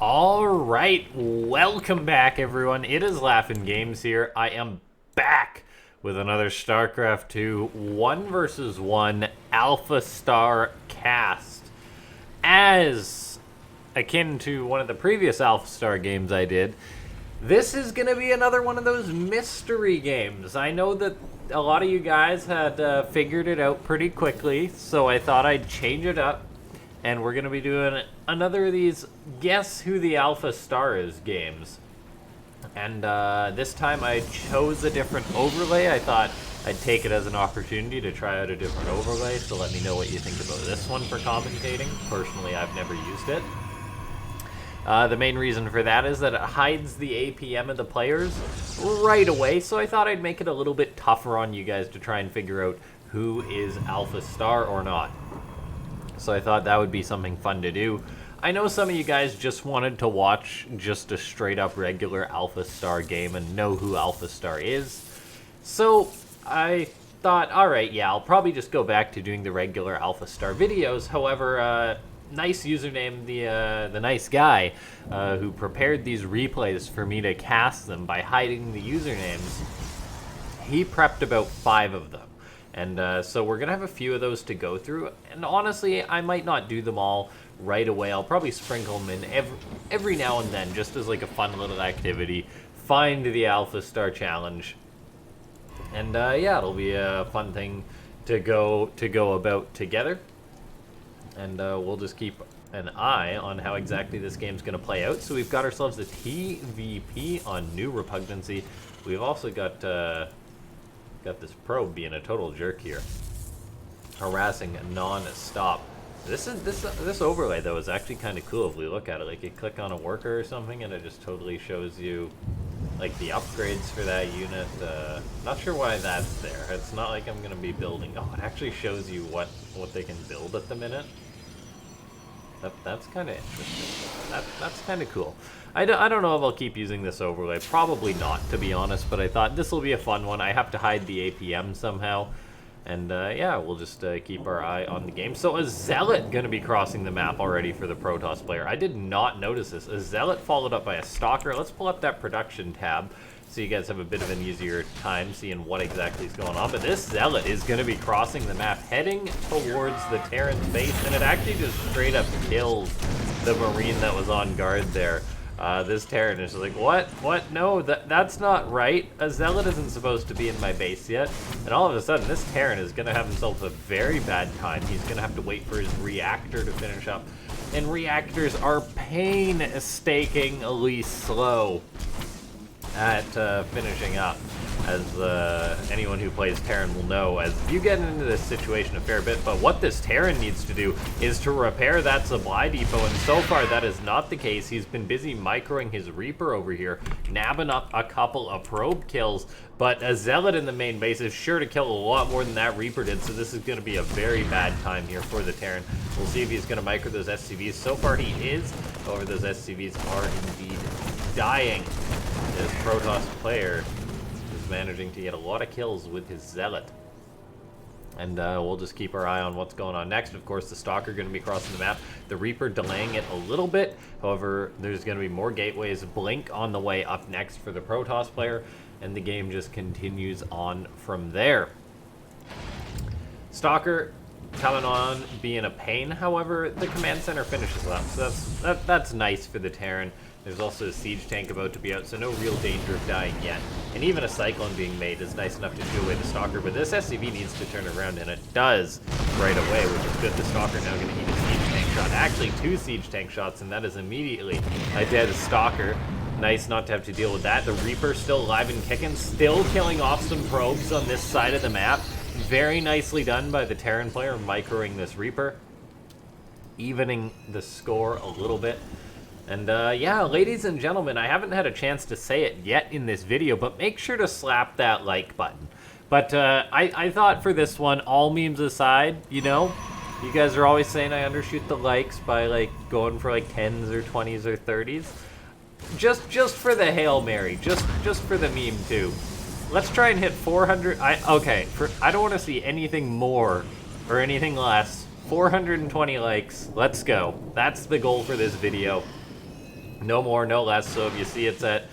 Alright, welcome back everyone. It is LaughNgamez here. I am back with another Starcraft 2 1 versus 1 AlphaStar cast. As akin to one of the previous AlphaStar games I did, this is going to be another one of those mystery games. I know that a lot of you guys had figured it out pretty quickly, so I thought I'd change it up. And we're going to be doing another of these Guess Who the AlphaStar Is games. And this time I chose a different overlay. I thought I'd take it as an opportunity to try out a different overlay, so let me know what you think about this one for commentating. Personally, I've never used it. The main reason for that is that it hides the APM of the players right away, so I thought I'd make it a little bit tougher on you guys to try and figure out who is AlphaStar or not. So I thought that would be something fun to do. I know some of you guys just wanted to watch just a straight up regular AlphaStar game and know who AlphaStar is. So I thought, alright, yeah, I'll probably just go back to doing the regular AlphaStar videos. However, nice username, the nice guy who prepared these replays for me to cast them by hiding the usernames, he prepped about 5 of them. And so we're going to have a few of those to go through. And honestly, I might not do them all right away. I'll probably sprinkle them in every now and then, just as like a fun little activity. Find the AlphaStar challenge. And yeah, it'll be a fun thing to go about together. And we'll just keep an eye on how exactly this game's going to play out. So we've got ourselves a TVP on New Repugnancy. We've also got this probe being a total jerk here, harassing non-stop. This overlay though is actually kind of cool if we look at it. Like you click on a worker or something, and it just totally shows you like the upgrades for that unit. Not sure why that's there. It's not like I'm gonna be building. Oh, it actually shows you what they can build at the minute. That's kind of interesting. That's kind of cool. I don't know if I'll keep using this overlay. Probably not, to be honest, but I thought this will be a fun one. I have to hide the APM somehow. And yeah, we'll just keep our eye on the game. So a Zealot going to be crossing the map already for the Protoss player. I did not notice this. A Zealot followed up by a Stalker. Let's pull up that production tab so you guys have a bit of an easier time seeing what exactly is going on. But this Zealot is going to be crossing the map, heading towards the Terran's base, and it actually just straight up kills the Marine that was on guard there. This Terran is like, what? No, that's not right. A Zealot isn't supposed to be in my base yet. And all of a sudden, this Terran is going to have himself a very bad time. He's going to have to wait for his reactor to finish up. And reactors are painstakingly slow at finishing up, as anyone who plays Terran will know, as you get into this situation a fair bit. But what this Terran needs to do is to repair that supply depot, and so far that is not the case. He's been busy microing his Reaper over here, nabbing up a couple of probe kills, but a Zealot in the main base is sure to kill a lot more than that Reaper did, so this is going to be a very bad time here for the Terran. We'll see if he's going to micro those SCVs. So far he is, however those SCVs are indeed dying. This Protoss player is managing to get a lot of kills with his Zealot. And we'll just keep our eye on what's going on next. Of course, the Stalker going to be crossing the map. The Reaper delaying it a little bit. However, there's going to be more gateways. Blink on the way up next for the Protoss player. And the game just continues on from there. Stalker coming on, being a pain. However, the command center finishes up. So that's nice for the Terran. There's also a siege tank about to be out, so no real danger of dying yet. And even a Cyclone being made is nice enough to shoo away the Stalker, but this SCV needs to turn around, and it does right away, which is good. The Stalker now going to eat a siege tank shot. Actually, 2 siege tank shots, and that is immediately a dead Stalker. Nice not to have to deal with that. The Reaper still alive and kicking, still killing off some probes on this side of the map. Very nicely done by the Terran player, microing this Reaper, evening the score a little bit. And yeah, ladies and gentlemen, I haven't had a chance to say it yet in this video, but make sure to slap that like button. But I thought for this one, all memes aside, you know, you guys are always saying I undershoot the likes by like going for like 10s or 20s or 30s. Just for the Hail Mary, just for the meme too. Let's try and hit 400. I don't want to see anything more or anything less. 420 likes. Let's go. That's the goal for this video. No more, no less. So if you see it's at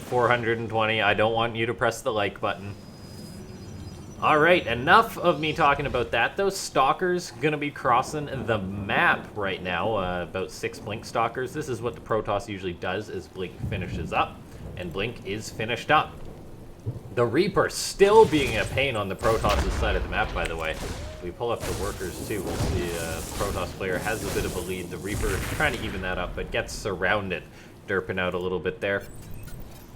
420, I don't want you to press the like button. All right, enough of me talking about that. Those stalkers gonna be crossing the map right now. About 6 blink stalkers. This is what the Protoss usually does: is blink finishes up, and blink is finished up. The Reaper still being a pain on the Protoss' side of the map, by the way. If we pull up the workers too, we'll see the Protoss player has a bit of a lead. The Reaper is trying to even that up, but gets surrounded, derping out a little bit there.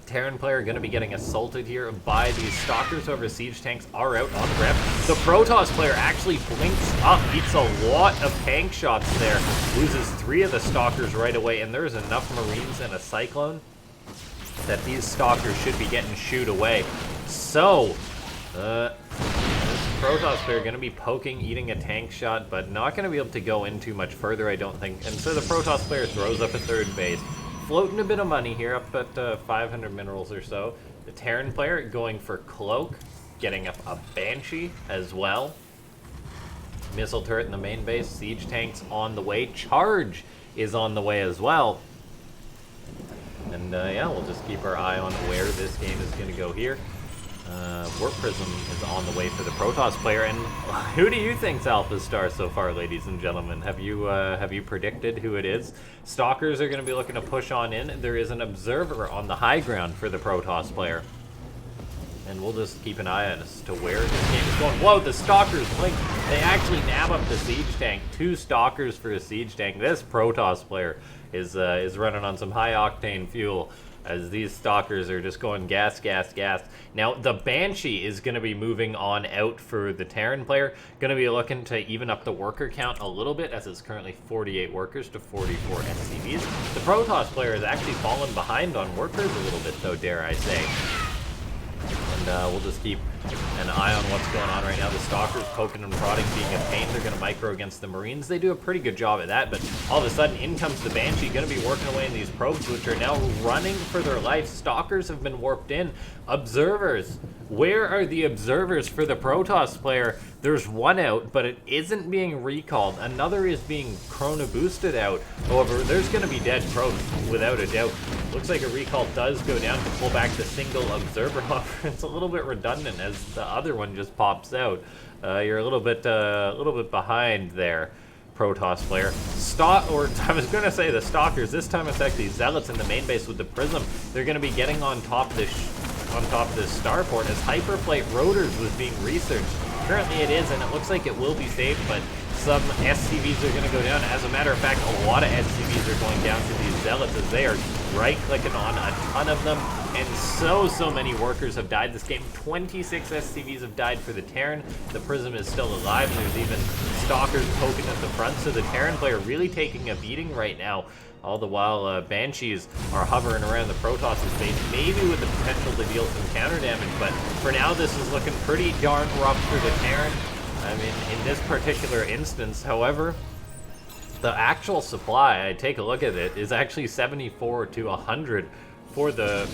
Terran player going to be getting assaulted here by these stalkers. Over siege tanks are out on the ramp. The Protoss player actually blinks up, eats a lot of tank shots there, loses 3 of the stalkers right away, and there's enough Marines and a Cyclone that these stalkers should be getting shooed away. So, this Protoss player going to be poking, eating a tank shot, but not going to be able to go in too much further, I don't think. And so the Protoss player throws up a 3rd base. Floating a bit of money here, up at 500 minerals or so. The Terran player going for Cloak, getting up a Banshee as well. Missile turret in the main base, siege tanks on the way. Charge is on the way as well. And yeah, we'll just keep our eye on where this game is going to go here. Warp Prism is on the way for the Protoss player, and who do you think's AlphaStar so far, ladies and gentlemen? Have you predicted who it is? Stalkers are going to be looking to push on in. There is an Observer on the high ground for the Protoss player, and we'll just keep an eye on as to where this game is going. Whoa, the Stalkers blink. They actually nab up the siege tank. 2 Stalkers for a siege tank. This Protoss player is running on some high octane fuel, as these stalkers are just going gas, gas, gas. Now, the Banshee is going to be moving on out for the Terran player. Going to be looking to even up the worker count a little bit, as it's currently 48 workers to 44 SCVs. The Protoss player has actually fallen behind on workers a little bit, though, dare I say. And we'll just keep an eye on what's going on right now. The Stalkers poking and prodding, being a pain. They're going to micro against the Marines. They do a pretty good job at that, but all of a sudden, in comes the Banshee, going to be working away in these probes, which are now running for their life. Stalkers have been warped in. Observers. Where are the Observers for the Protoss player? There's 1 out, but it isn't being recalled. Another is being chrono boosted out. However, there's going to be dead probes, without a doubt. Looks like a recall does go down to pull back the single Observer. However, it's a little bit redundant, as the other one just pops out. You're a little bit behind there, Protoss player. I was going to say the Stalkers. This time it's actually Zealots in the main base with the Prism. They're going to be getting on top of this starport, as Hyperflight Rotors was being researched. Currently it is, and it looks like it will be saved, but some SCVs are going to go down. As a matter of fact, a lot of SCVs are going down to these Zealots, as they are right-clicking on a ton of them, and so many workers have died this game. 26 SCVs have died for the Terran. The Prism is still alive, and there's even Stalkers poking at the front, so the Terran player really taking a beating right now. All the while, Banshees are hovering around the Protoss' base, maybe with the potential to deal some counter damage, but for now this is looking pretty darn rough for the Terran. I mean, in this particular instance, however, the actual supply, I take a look at it, is actually 74 to 100 for the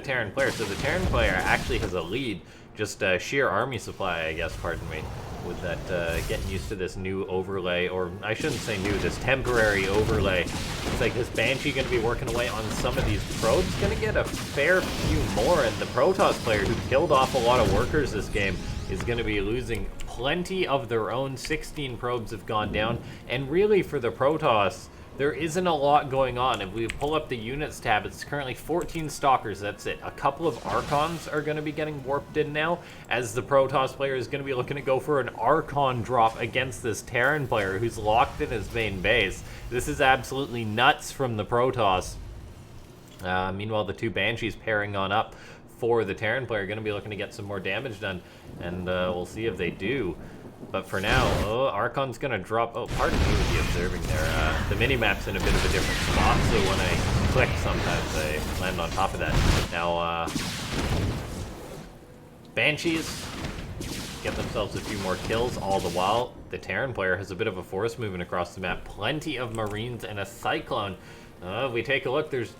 Terran player. So the Terran player actually has a lead, just sheer army supply, I guess, pardon me, with that getting used to this new overlay, or I shouldn't say new, this temporary overlay. It's like this Banshee going to be working away on some of these probes, going to get a fair few more, and the Protoss player, who killed off a lot of workers this game, is going to be losing plenty of their own. 16 probes have gone down, and really for the Protoss, there isn't a lot going on. If we pull up the units tab, it's currently 14 Stalkers, that's it. A couple of Archons are going to be getting warped in now, as the Protoss player is going to be looking to go for an Archon drop against this Terran player who's locked in his main base. This is absolutely nuts from the Protoss. Meanwhile, the 2 Banshees pairing on up for the Terran player are going to be looking to get some more damage done, and we'll see if they do. But for now, Archon's going to drop. Oh, pardon me with the observing there. The mini-map's in a bit of a different spot, so when I click, sometimes I land on top of that. Now, Banshees get themselves a few more kills, all the while the Terran player has a bit of a force moving across the map. Plenty of Marines and a Cyclone. If we take a look, there's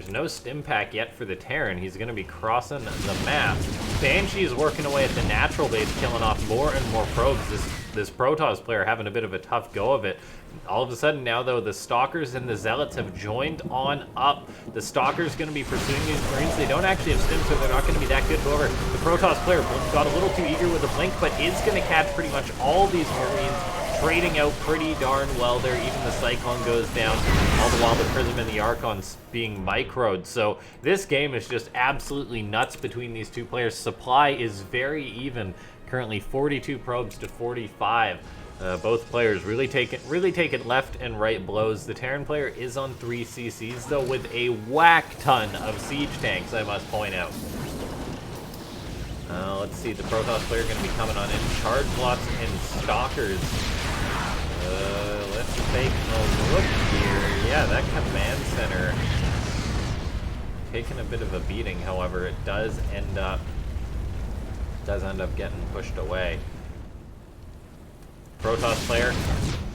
no stim pack yet for the Terran. He's going to be crossing the map. Banshee is working away at the natural base, killing off more and more probes. This this Protoss player having a bit of a tough go of it. All of a sudden now, though, the Stalkers and the Zealots have joined on up. The Stalkers going to be pursuing these Marines. They don't actually have Stim, so they're not going to be that good. However, the Protoss player got a little too eager with the Blink, but is going to catch pretty much all these Marines, trading out pretty darn well there. Even the Cyclone goes down, all the while the Prism and the Archon's being microed. So this game is just absolutely nuts between these two players. Supply is very even. Currently 42 probes to 45. Both players really taking left and right blows. The Terran player is on 3 CCs, though, with a whack ton of siege tanks, I must point out. Let's see, the Protoss player going to be coming on in. Charge lots and Stalkers. Let's take a look here. Yeah, that command center taking a bit of a beating. However, it does end up getting pushed away. Protoss player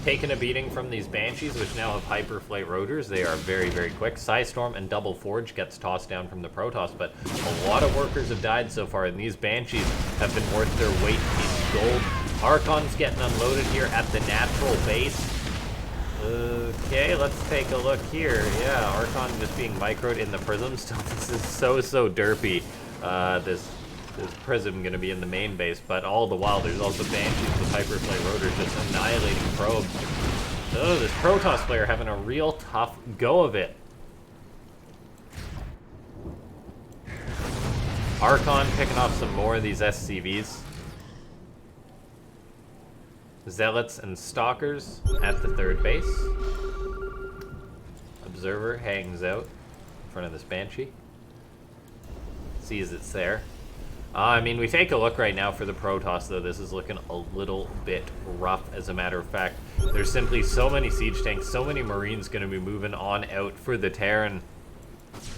taking a beating from these Banshees, which now have Hyperflight Rotors. They are very, very quick. Psystorm and Double Forge gets tossed down from the Protoss, but a lot of workers have died so far, and these Banshees have been worth their weight in gold. Archon's getting unloaded here at the natural base. Okay, let's take a look here. Yeah, Archon just being microed in the Prism. Still, this is so derpy. This Prism going to be in the main base, but all the while there's also Banshees with Hyperflight Rotors just annihilating probes. Oh, this Protoss player having a real tough go of it. Archon picking off some more of these SCVs. Zealots and Stalkers at the third base. Observer hangs out in front of this Banshee. Sees it's there. I mean, we take a look right now for the Protoss, though. This is looking a little bit rough, as a matter of fact. There's simply so many siege tanks, so many Marines going to be moving on out for the Terran.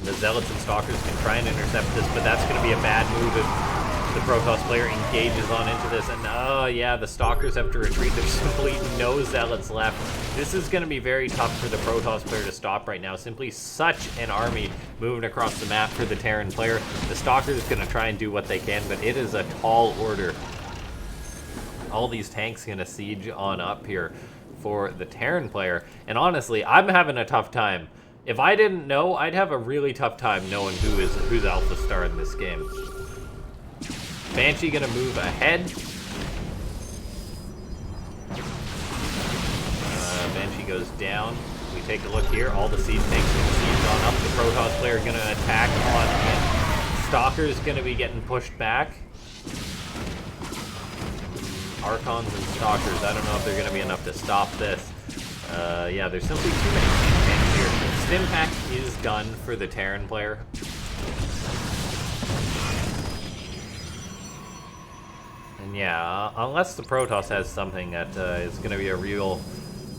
The Zealots and Stalkers can try and intercept this, but that's going to be a bad move if the Protoss player engages on into this. And, oh, yeah, the Stalkers have to retreat. There's simply no Zealots left. This is going to be very tough for the Protoss player to stop right now. Simply such an army moving across the map for the Terran player. The Stalker is going to try and do what they can, but it is a tall order. All these tanks going to siege on up here for the Terran player. And honestly, I'm having a tough time. If I didn't know, I'd have a really tough time knowing who's AlphaStar in this game. Banshee gonna move ahead. Banshee goes down. We take a look here. All the siege tanks are sieged on up. The Protoss player gonna attack on in. Stalker's gonna be getting pushed back. Archons and Stalkers. I don't know if they're gonna be enough to stop this. Yeah, there's simply too many siege tanks here. Stim pack is done for the Terran player. And yeah, unless the Protoss has something that is going to be a real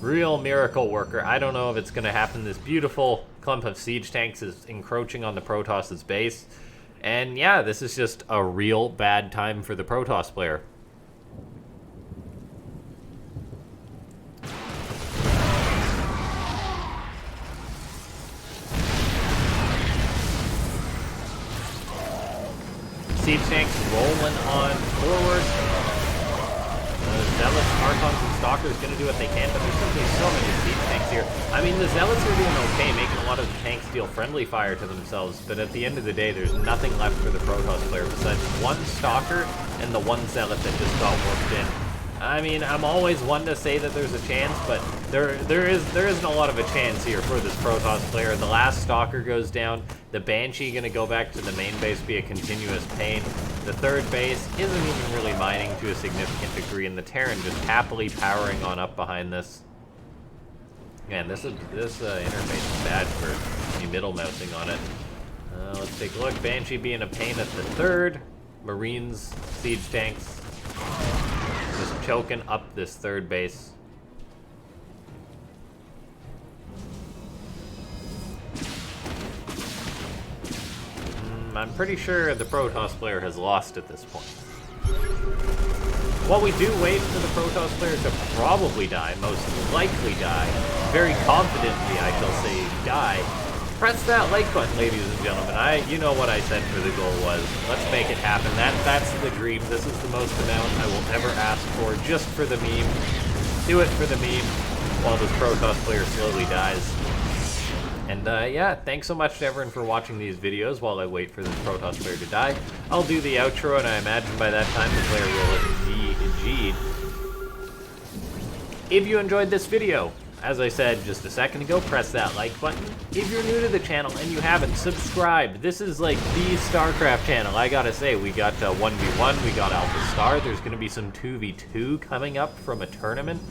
miracle worker, I don't know if it's going to happen. This beautiful clump of siege tanks is encroaching on the Protoss's base. And yeah, this is just a real bad time for the Protoss player. Siege tanks rolling on forward. Zealots, Archons, and Stalkers going to do what they can, but there's simply so many siege tanks here. I mean, the Zealots are doing okay, making a lot of the tanks deal friendly fire to themselves, but at the end of the day, there's nothing left for the Protoss player besides one Stalker and the one Zealot that just got worked in. I mean, I'm always one to say that there's a chance, but there isn't a lot of a chance here for this Protoss player. The last Stalker goes down. The Banshee going to go back to the main base, be a continuous pain. The third base isn't even really mining to a significant degree, and the Terran just happily powering on up behind this. Man, this interface is bad for any middle mousing on it. Let's take a look. Banshee being a pain at the third. Marines, siege tanks, just choking up this third base. I'm pretty sure the Protoss player has lost at this point. While we do wait for the Protoss player to probably die, most likely die, very confidently I shall say die, press that like button, ladies and gentlemen. You know what I said for the goal was. Let's make it happen. That's the dream. This is the most amount I will ever ask for, just for the meme. Do it for the meme while this Protoss player slowly dies. And yeah, thanks so much to everyone for watching these videos while I wait for this Protoss player to die. I'll do the outro, and I imagine by that time the player will have GG'd. If you enjoyed this video, as I said just a second ago, press that like button. If you're new to the channel and you haven't, subscribe. This is like the StarCraft channel. I gotta say, we got 1v1, we got AlphaStar. There's gonna be some 2v2 coming up from a tournament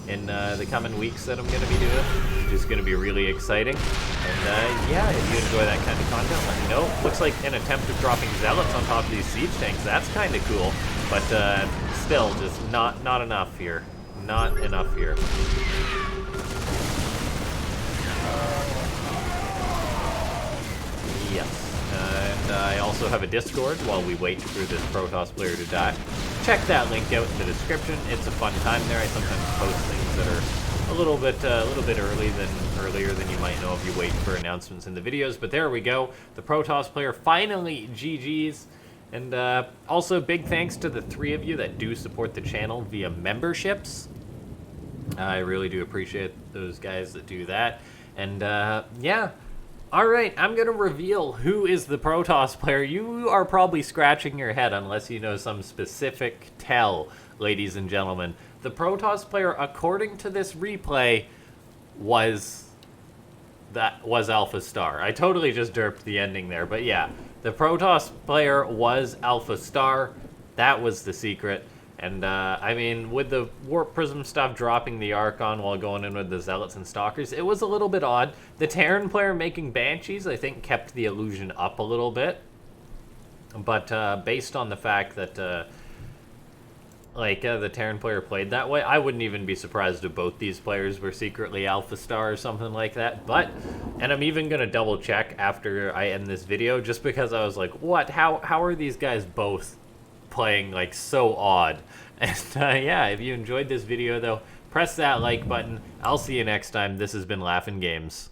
in the coming weeks that I'm going to be doing, which is going to be really exciting. And yeah, if you enjoy that kind of content, let me know. Looks like an attempt of dropping zealots on top of these siege tanks. That's kind of cool, but still, just not enough here. Not enough here. Yes. And I also have a Discord while we wait for this Protoss player to die. Check that link out in the description. It's a fun time there. I sometimes post things that are a little bit earlier than you might know if you wait for announcements in the videos. But there we go. The Protoss player finally GG's. And also big thanks to the 3 of you that do support the channel via memberships. I really do appreciate those guys that do that. And yeah. Alright, I'm going to reveal who is the Protoss player. You are probably scratching your head unless you know some specific tell, ladies and gentlemen. The Protoss player, according to this replay, was AlphaStar. I totally just derped the ending there, but yeah. The Protoss player was AlphaStar. That was the secret. And, I mean, with the Warp Prism stuff dropping the Archon while going in with the Zealots and Stalkers, it was a little bit odd. The Terran player making Banshees, I think, kept the illusion up a little bit. But, based on the fact that, the Terran player played that way, I wouldn't even be surprised if both these players were secretly AlphaStar or something like that. But, and I'm even going to double check after I end this video, just because I was like, what? How are these guys both playing like so odd? And yeah, if you enjoyed this video though, press that like button. I'll see you next time. This has been LaughNgamez.